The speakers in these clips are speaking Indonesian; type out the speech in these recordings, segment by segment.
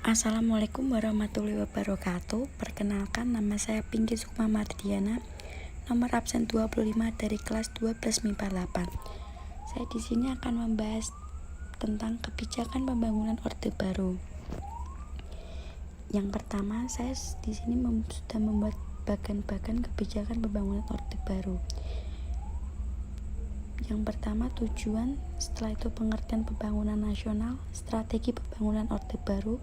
Assalamualaikum warahmatullahi wabarakatuh. Perkenalkan, nama saya Pinky Sukma Mardiana, nomor absen 25 dari kelas 12 MIPA 8. Saya di sini akan membahas tentang kebijakan pembangunan Orde Baru. Yang pertama, saya di sini sudah membuat bagan-bagan kebijakan pembangunan Orde Baru. Yang pertama, tujuan, setelah itu pengertian pembangunan nasional, strategi pembangunan Orde Baru,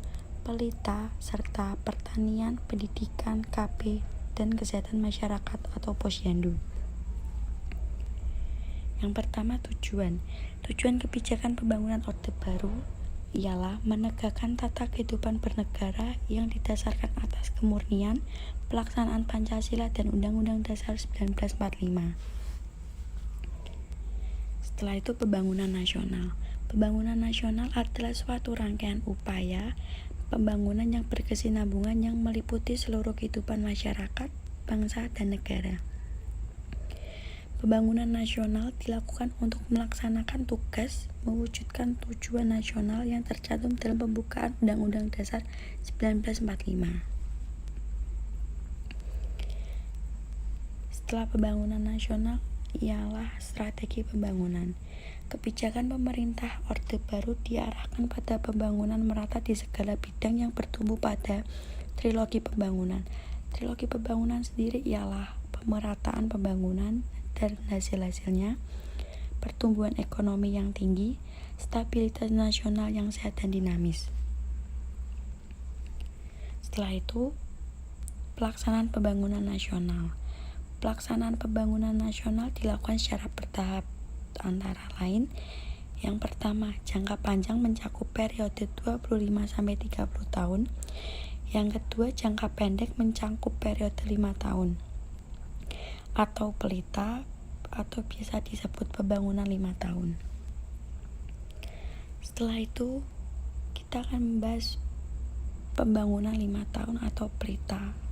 pelita, serta pertanian, pendidikan, KB, dan kesehatan masyarakat atau posyandu. Yang pertama, tujuan kebijakan pembangunan Orde Baru ialah menegakkan tata kehidupan bernegara yang didasarkan atas kemurnian, pelaksanaan Pancasila dan Undang-Undang Dasar 1945. Setelah itu, pembangunan nasional. Pembangunan nasional adalah suatu rangkaian upaya pembangunan yang berkesinambungan yang meliputi seluruh kehidupan masyarakat, bangsa, dan negara. Pembangunan nasional dilakukan untuk melaksanakan tugas mewujudkan tujuan nasional yang tercantum dalam pembukaan Undang-Undang Dasar 1945. Setelah pembangunan nasional ialah strategi pembangunan. Kebijakan pemerintah Orde Baru diarahkan pada pembangunan merata di segala bidang yang bertumbuh pada trilogi pembangunan. Trilogi pembangunan sendiri ialah pemerataan pembangunan dan hasil-hasilnya, pertumbuhan ekonomi yang tinggi, stabilitas nasional yang sehat dan dinamis. Setelah itu, pelaksanaan pembangunan nasional. Pelaksanaan pembangunan nasional dilakukan secara bertahap, antara lain, yang pertama, jangka panjang mencakup periode 25-30 tahun. Yang kedua, jangka pendek mencakup periode 5 tahun atau pelita, atau biasa disebut pembangunan 5 tahun. Setelah itu, kita akan membahas pembangunan 5 tahun atau pelita.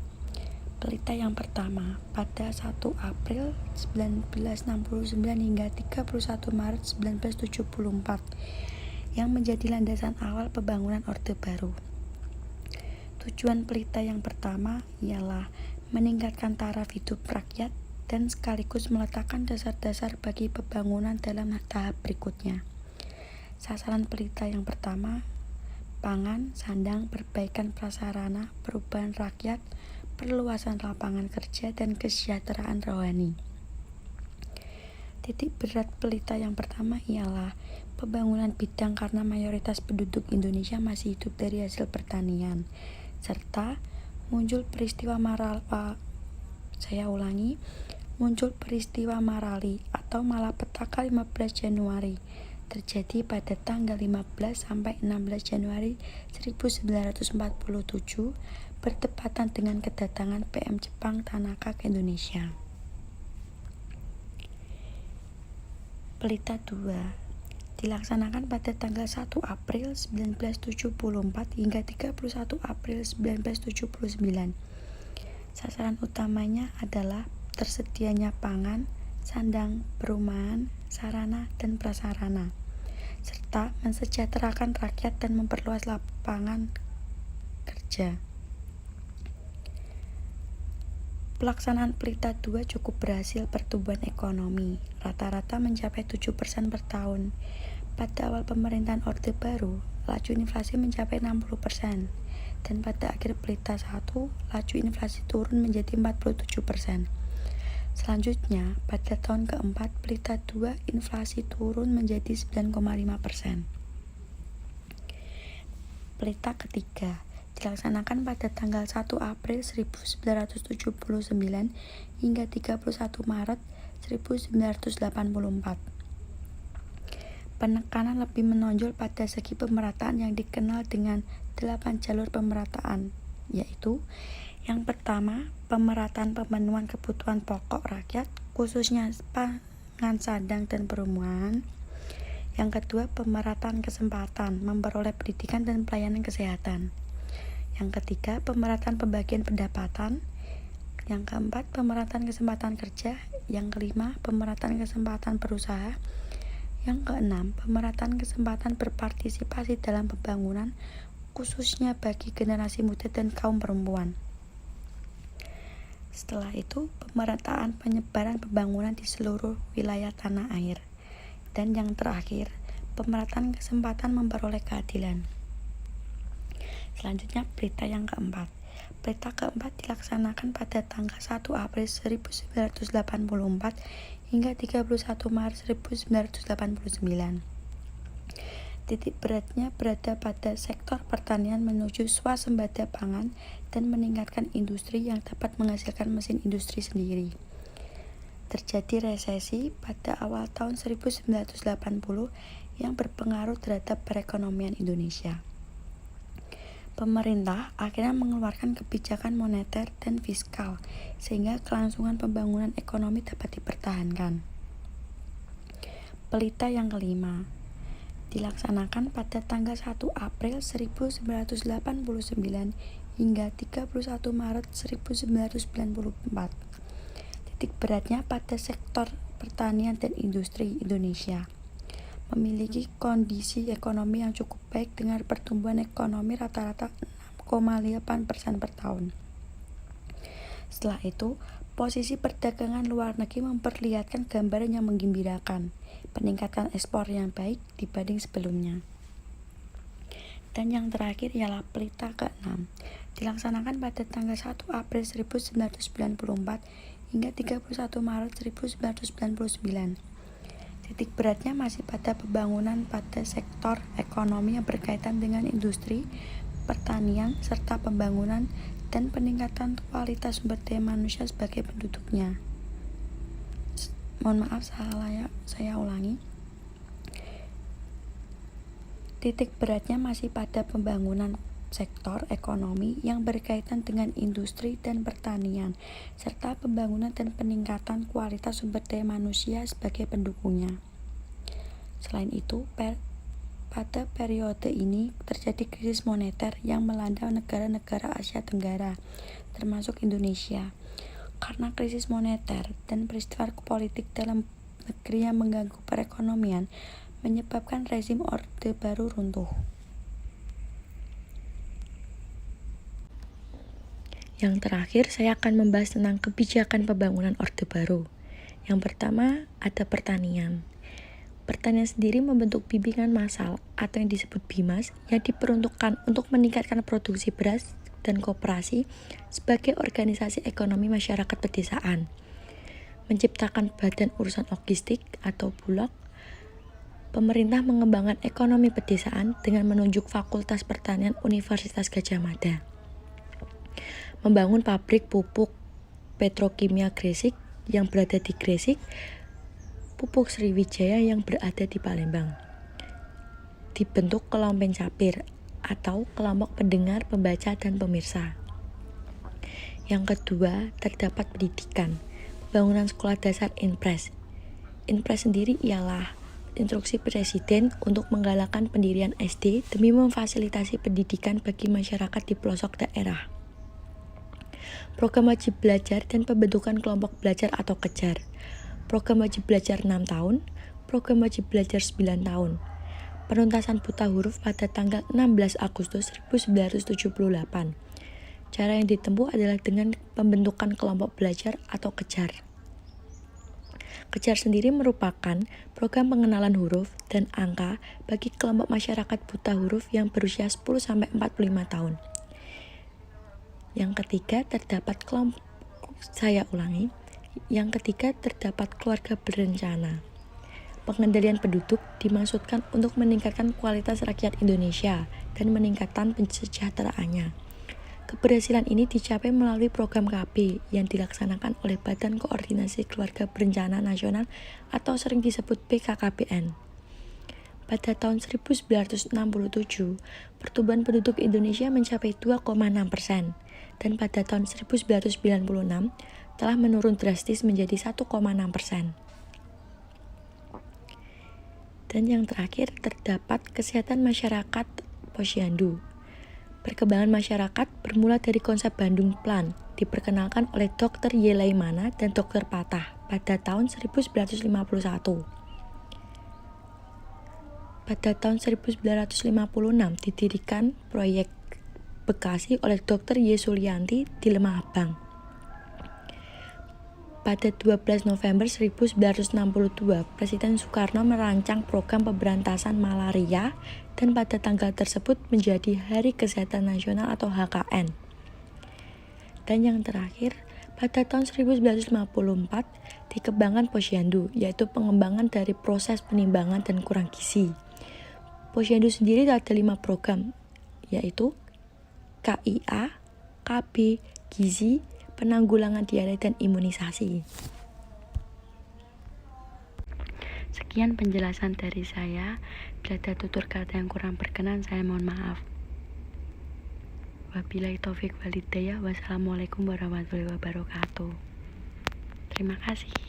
Pelita yang pertama, pada 1 April 1969 hingga 31 Maret 1974, yang menjadi landasan awal pembangunan Orde Baru. Tujuan pelita yang pertama ialah meningkatkan taraf hidup rakyat dan sekaligus meletakkan dasar-dasar bagi pembangunan dalam tahap berikutnya. Sasaran pelita yang pertama, pangan, sandang, perbaikan prasarana, perubahan rakyat, perluasan lapangan kerja, dan kesejahteraan rohani. Titik berat pelita yang pertama ialah pembangunan bidang karena mayoritas penduduk Indonesia masih hidup dari hasil pertanian, serta muncul peristiwa Marali atau malapetaka 15 Januari terjadi pada tanggal 15 sampai 16 Januari 1947 bertepatan dengan kedatangan PM Jepang Tanaka ke Indonesia. Pelita 2 dilaksanakan pada tanggal 1 April 1974 hingga 31 April 1979. Sasaran utamanya adalah tersedianya pangan, sandang, perumahan, sarana, dan prasarana, serta mensejahterakan rakyat dan memperluas lapangan kerja. Pelaksanaan pelita 2 cukup berhasil. Pertumbuhan ekonomi rata-rata mencapai 7% per tahun. Pada awal pemerintahan Orde Baru, laju inflasi mencapai 60%, dan pada akhir pelita 1, laju inflasi turun menjadi 47%. Selanjutnya, pada tahun keempat pelita 2, inflasi turun menjadi 9,5%. Pelita ketiga dilaksanakan pada tanggal 1 April 1979 hingga 31 Maret 1984. Penekanan lebih menonjol pada segi pemerataan yang dikenal dengan 8 jalur pemerataan, yaitu yang pertama, pemerataan pemenuhan kebutuhan pokok rakyat, khususnya pangan, sandang, dan perumahan. Yang kedua, pemerataan kesempatan memperoleh pendidikan dan pelayanan kesehatan. Yang ketiga, pemerataan pembagian pendapatan. Yang keempat, pemerataan kesempatan kerja. Yang kelima, pemerataan kesempatan berusaha. Yang keenam, pemerataan kesempatan berpartisipasi dalam pembangunan, khususnya bagi generasi muda dan kaum perempuan. Setelah itu, pemerataan penyebaran pembangunan di seluruh wilayah tanah air. Dan yang terakhir, pemerataan kesempatan memperoleh keadilan. Selanjutnya, berita yang keempat. Berita keempat dilaksanakan pada tanggal 1 April 1984 hingga 31 Maret 1989. Titik beratnya berada pada sektor pertanian menuju swasembada pangan dan meningkatkan industri yang dapat menghasilkan mesin industri sendiri. Terjadi resesi pada awal tahun 1980 yang berpengaruh terhadap perekonomian Indonesia. Pemerintah akhirnya mengeluarkan kebijakan moneter dan fiskal sehingga kelangsungan pembangunan ekonomi dapat dipertahankan. Pelita yang kelima dilaksanakan pada tanggal 1 April 1989 hingga 31 Maret 1994. Titik beratnya pada sektor pertanian dan industri Indonesia. Memiliki kondisi ekonomi yang cukup baik dengan pertumbuhan ekonomi rata-rata 6,8% per tahun. Setelah itu, posisi perdagangan luar negeri memperlihatkan gambaran yang menggembirakan, peningkatan ekspor yang baik dibanding sebelumnya. Dan yang terakhir ialah pelita ke-6, dilaksanakan pada tanggal 1 April 1994 hingga 31 Maret 1999. Titik beratnya masih pada pembangunan pada sektor ekonomi yang berkaitan dengan industri, pertanian, serta pembangunan dan peningkatan kualitas sumber daya manusia sebagai penduduknya. Mohon maaf, saya ulangi. Titik beratnya masih pada pembangunan sektor ekonomi yang berkaitan dengan industri dan pertanian, serta pembangunan dan peningkatan kualitas sumber daya manusia sebagai pendukungnya. Selain itu, pada periode ini terjadi krisis moneter yang melanda negara-negara Asia Tenggara, termasuk Indonesia. Karena krisis moneter dan peristiwa politik dalam negeri yang mengganggu perekonomian, menyebabkan rezim Orde Baru runtuh. Yang terakhir, saya akan membahas tentang kebijakan pembangunan Orde Baru. Yang pertama, ada pertanian. Pertanian sendiri membentuk bimbingan massal atau yang disebut BIMAS yang diperuntukkan untuk meningkatkan produksi beras dan koperasi sebagai organisasi ekonomi masyarakat pedesaan, menciptakan badan urusan logistik atau bulog. Pemerintah mengembangkan ekonomi pedesaan dengan menunjuk Fakultas Pertanian Universitas Gadjah Mada, membangun pabrik pupuk Petrokimia Gresik yang berada di Gresik, Pupuk Sriwijaya yang berada di Palembang. Dibentuk kelompok capir atau kelompok pendengar, pembaca, dan pemirsa. Yang kedua, terdapat pendidikan, pembangunan sekolah dasar Inpres. Inpres sendiri ialah instruksi Presiden untuk menggalakkan pendirian SD demi memfasilitasi pendidikan bagi masyarakat di pelosok daerah. Program wajib belajar dan pembentukan kelompok belajar atau kejar. Program wajib belajar 6 tahun, program wajib belajar 9 tahun. Penuntasan buta huruf pada tanggal 16 Agustus 1978. Cara yang ditempuh adalah dengan pembentukan kelompok belajar atau kejar. Kejar sendiri merupakan program pengenalan huruf dan angka bagi kelompok masyarakat buta huruf yang berusia 10-45 tahun. Yang ketiga, terdapat keluarga berencana. Pengendalian penduduk dimaksudkan untuk meningkatkan kualitas rakyat Indonesia dan meningkatkan kesejahteraannya. Keberhasilan ini dicapai melalui program KB yang dilaksanakan oleh Badan Koordinasi Keluarga Berencana Nasional atau sering disebut BKKBN. Pada tahun 1967, pertumbuhan penduduk Indonesia mencapai 2,6%, dan pada tahun 1996 telah menurun drastis menjadi 1,6%. Dan yang terakhir, terdapat kesehatan masyarakat Posyandu. Perkembangan masyarakat bermula dari konsep Bandung Plan, diperkenalkan oleh Dr. Y. Laimana dan Dr. Patah pada tahun 1951. Pada tahun 1956 didirikan proyek Bekasi oleh Dr. Y. Sulianti di Lemah Abang. Pada 12 November 1962, Presiden Soekarno merancang program pemberantasan malaria dan pada tanggal tersebut menjadi Hari Kesehatan Nasional atau HKN. Dan yang terakhir, pada tahun 1954 dikembangkan Posyandu, yaitu pengembangan dari proses penimbangan dan kurang gizi. Posyandu sendiri ada 5 program, yaitu KIA, KB, Gizi, penanggulangan diare dan imunisasi. Sekian penjelasan dari saya. Bila ada tutur kata yang kurang berkenan, saya mohon maaf. Wabillahi taufik walhidayah. Wassalamualaikum warahmatullahi wabarakatuh. Terima kasih.